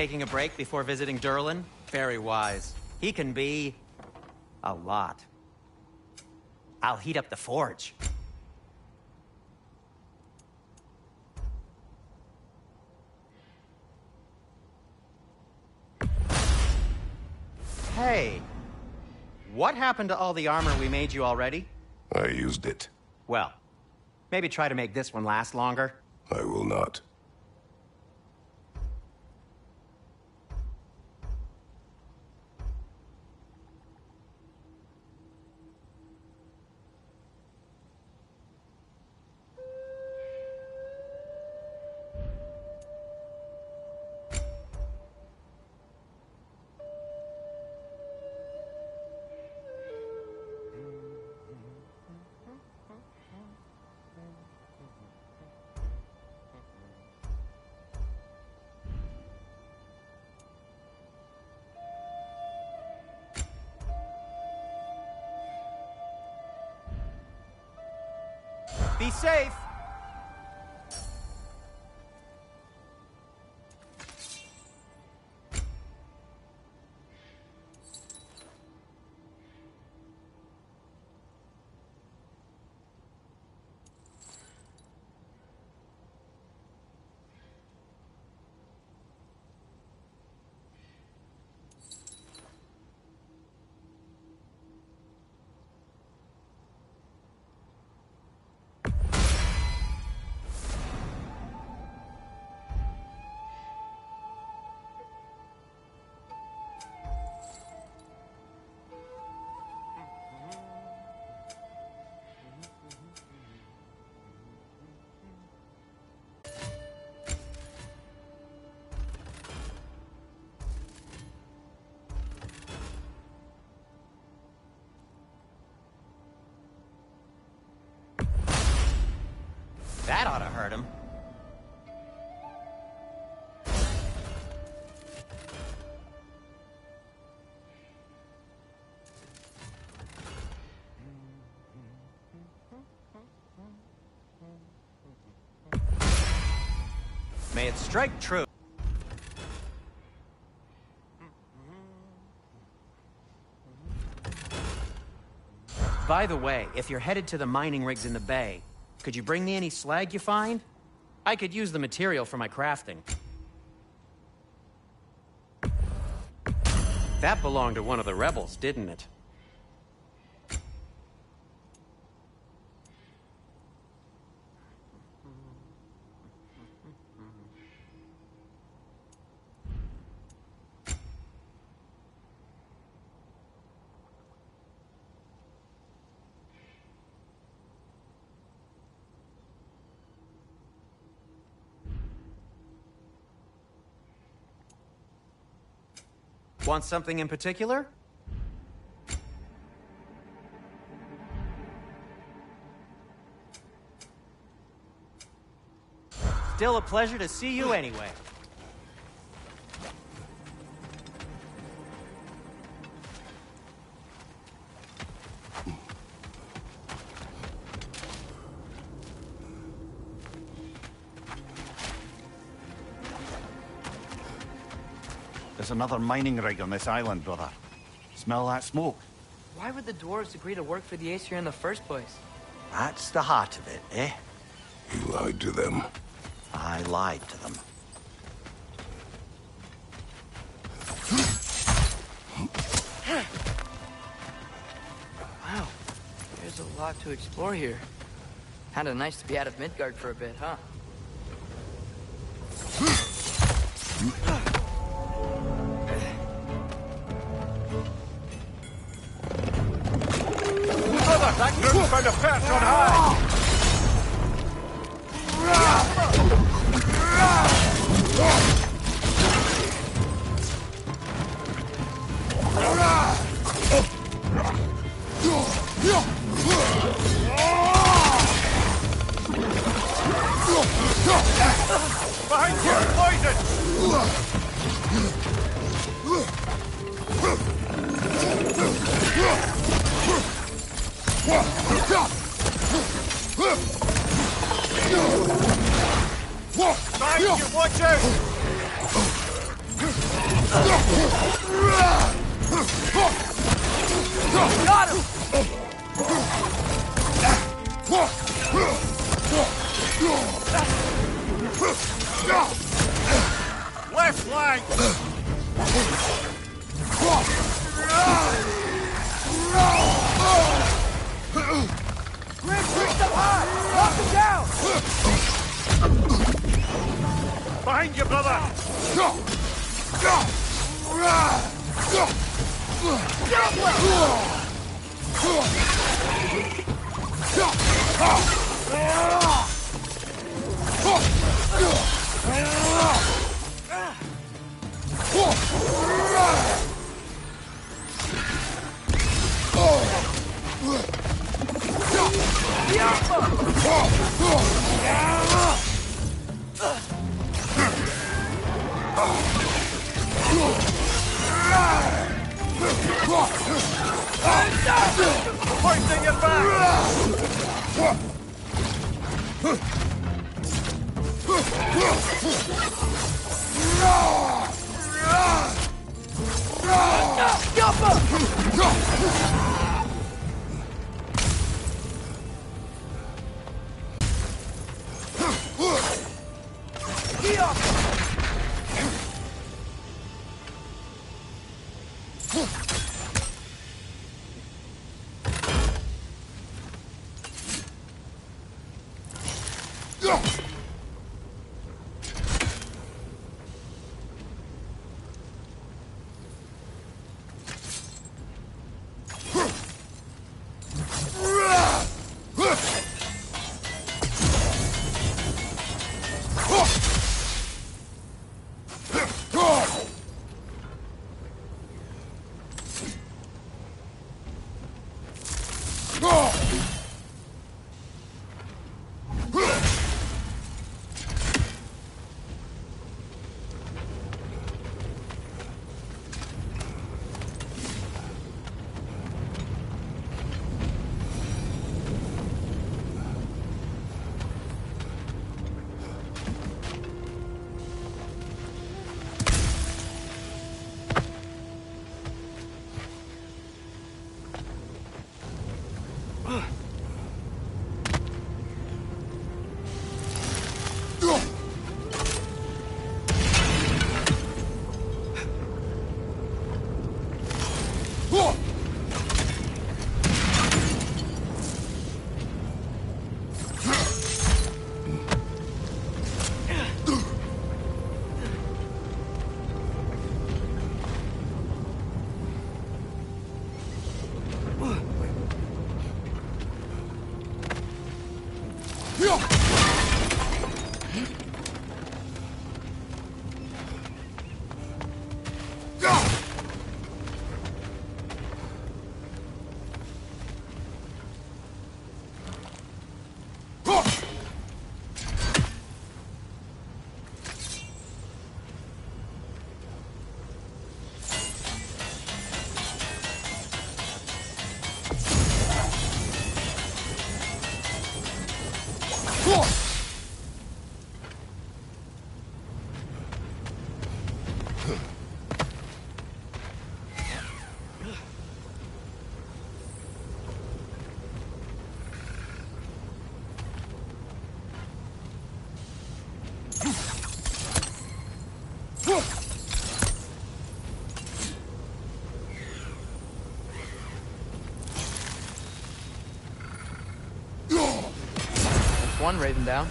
Taking a break before visiting Durlin? Very wise. He can be... a lot. I'll heat up the forge. Hey, what happened to all the armor we made you already? I used it. Well, maybe try to make this one last longer. I will not. Be safe! That ought to hurt him. May it strike true. By the way, if you're headed to the mining rigs in the bay, could you bring me any slag you find? I could use the material for my crafting. That belonged to one of the rebels, didn't it? Want something in particular? Still a pleasure to see you anyway. There's another mining rig on this island, brother. Smell that smoke? Why would the dwarves agree to work for the Aesir in the first place? That's the heart of it, eh? You lied to them. I lied to them. Wow, there's a lot to explore here. Kinda nice to be out of Midgard for a bit, huh? That group's found a perch on high! Behind you, poison! Behind you, watch out! Got him! Left flank! Grim, reach up high! Knock him down! Behind you, brother! Hoisting your back! One Raven down.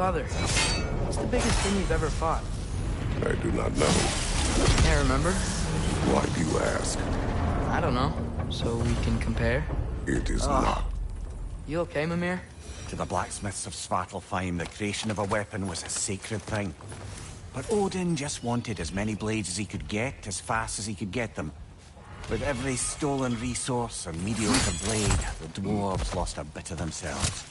Father, what's the biggest thing you've ever fought? I do not know. Can't remember. Why do you ask? I don't know. So we can compare. It is not. You okay, Mimir? To the blacksmiths of Svartalfheim, the creation of a weapon was a sacred thing. But Odin just wanted as many blades as he could get, as fast as he could get them. With every stolen resource or mediocre blade, the dwarves lost a bit of themselves.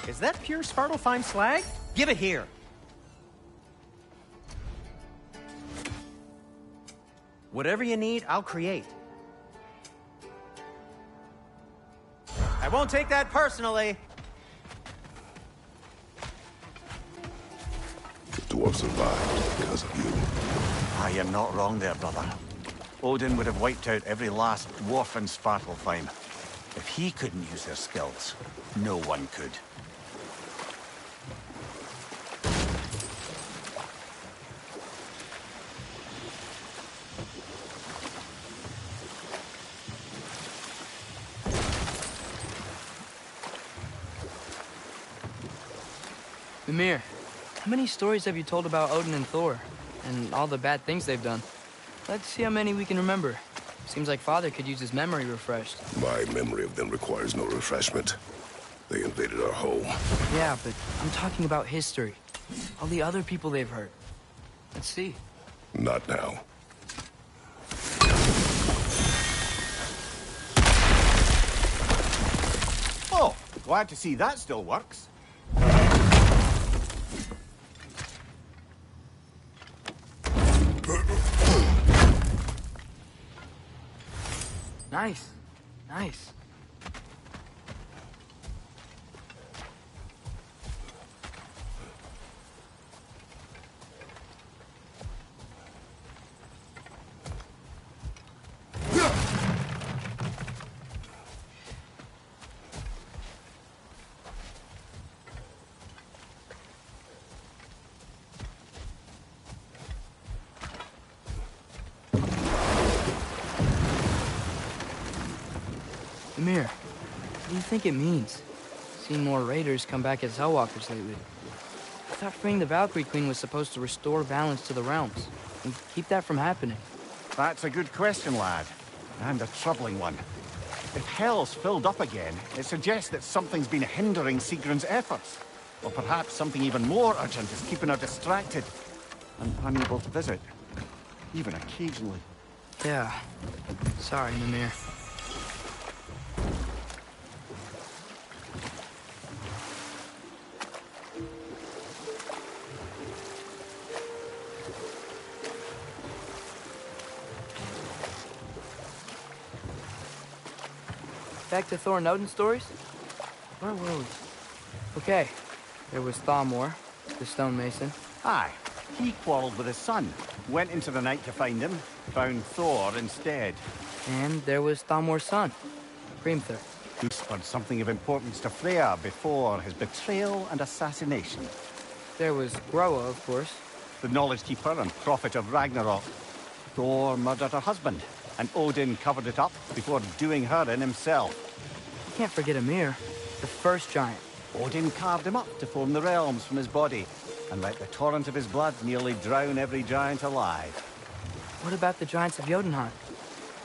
Is that pure Svartalfheim slag? Give it here. Whatever you need, I'll create. I won't take that personally. The dwarf survived because of you. Ah, you're not wrong there, brother. Odin would have wiped out every last dwarf in Svartalfheim. If he couldn't use their skills, no one could. Mimir, how many stories have you told about Odin and Thor? And all the bad things they've done? Let's see how many we can remember. Seems like Father could use his memory refreshed. My memory of them requires no refreshment. They invaded our home. Yeah, but I'm talking about history. All the other people they've hurt. Let's see. Not now. Oh, glad to see that still works. Nice. Nice. Mimir, what do you think it means? Seen more raiders come back as Hellwalkers lately. I thought freeing the Valkyrie Queen was supposed to restore balance to the realms and keep that from happening. That's a good question, lad. And a troubling one. If Hell's filled up again, it suggests that something's been hindering Sigrun's efforts. Or perhaps something even more urgent is keeping her distracted and unable to visit. Even occasionally. Yeah. Sorry, Mimir. Back to Thor and Odin stories? Where were we? Okay, there was Thalmor, the stonemason. Aye, he quarreled with his son, went into the night to find him, found Thor instead. And there was Thalmor's son, Hrimthur. Who whispered something of importance to Freya before his betrayal and assassination. There was Groa, of course. The Knowledge Keeper and Prophet of Ragnarok. Thor murdered her husband, and Odin covered it up before doing her in himself. You can't forget Ymir, the first giant. Odin carved him up to form the realms from his body, and let the torrent of his blood nearly drown every giant alive. What about the giants of Jotunheim?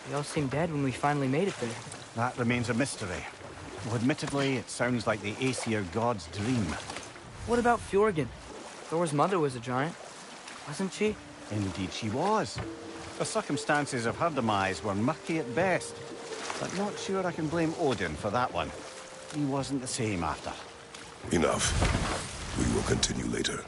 They all seemed dead when we finally made it there. That remains a mystery. Though admittedly, it sounds like the Aesir god's dream. What about Fjorgyn? Thor's mother was a giant, wasn't she? Indeed she was. The circumstances of her demise were murky at best, but not sure I can blame Odin for that one. He wasn't the same after. Enough. We will continue later.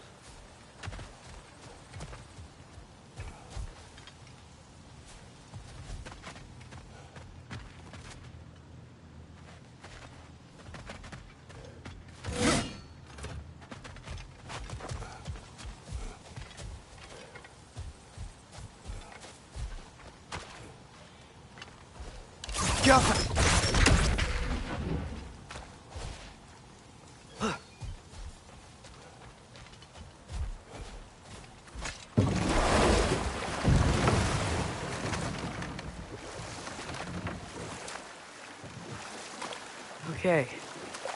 Okay,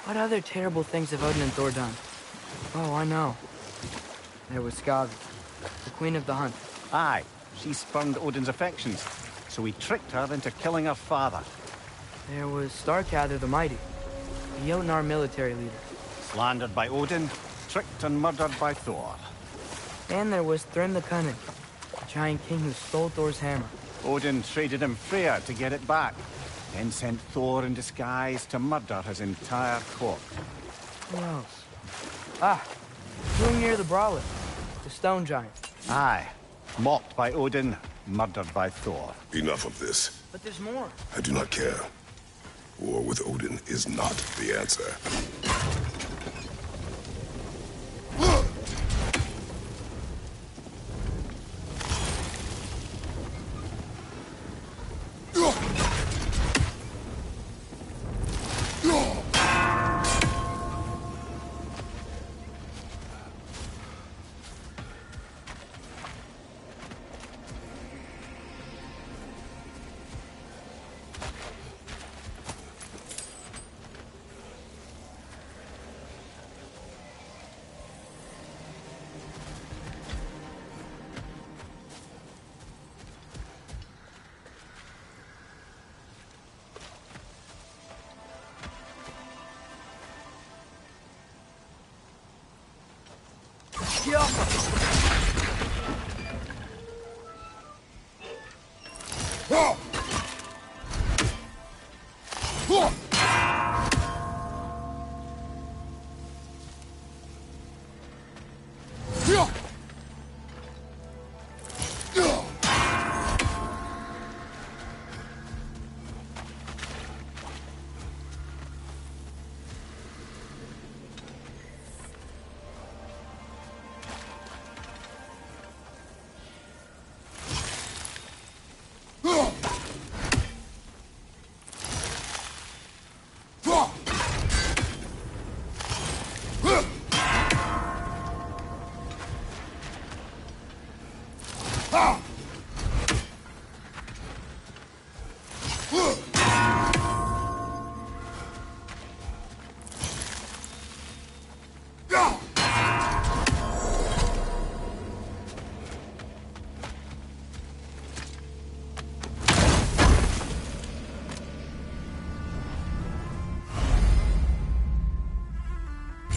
what other terrible things have Odin and Thor done? Oh, I know. There was Skavi, the queen of the hunt. Aye, she spurned Odin's affections, so he tricked her into killing her father. There was Starkadr the Mighty, the Jotnar military leader. Slandered by Odin, tricked and murdered by Thor. And there was Thrym the Cunning, the giant king who stole Thor's hammer. Odin traded him Freyr to get it back, then sent Thor in disguise to murder his entire court. Who else? Ah, Hrungnir the Brawler, the stone giant. Aye, mocked by Odin, murdered by Thor. Enough of this. But there's more. I do not care. War with Odin is not the answer. Yeah.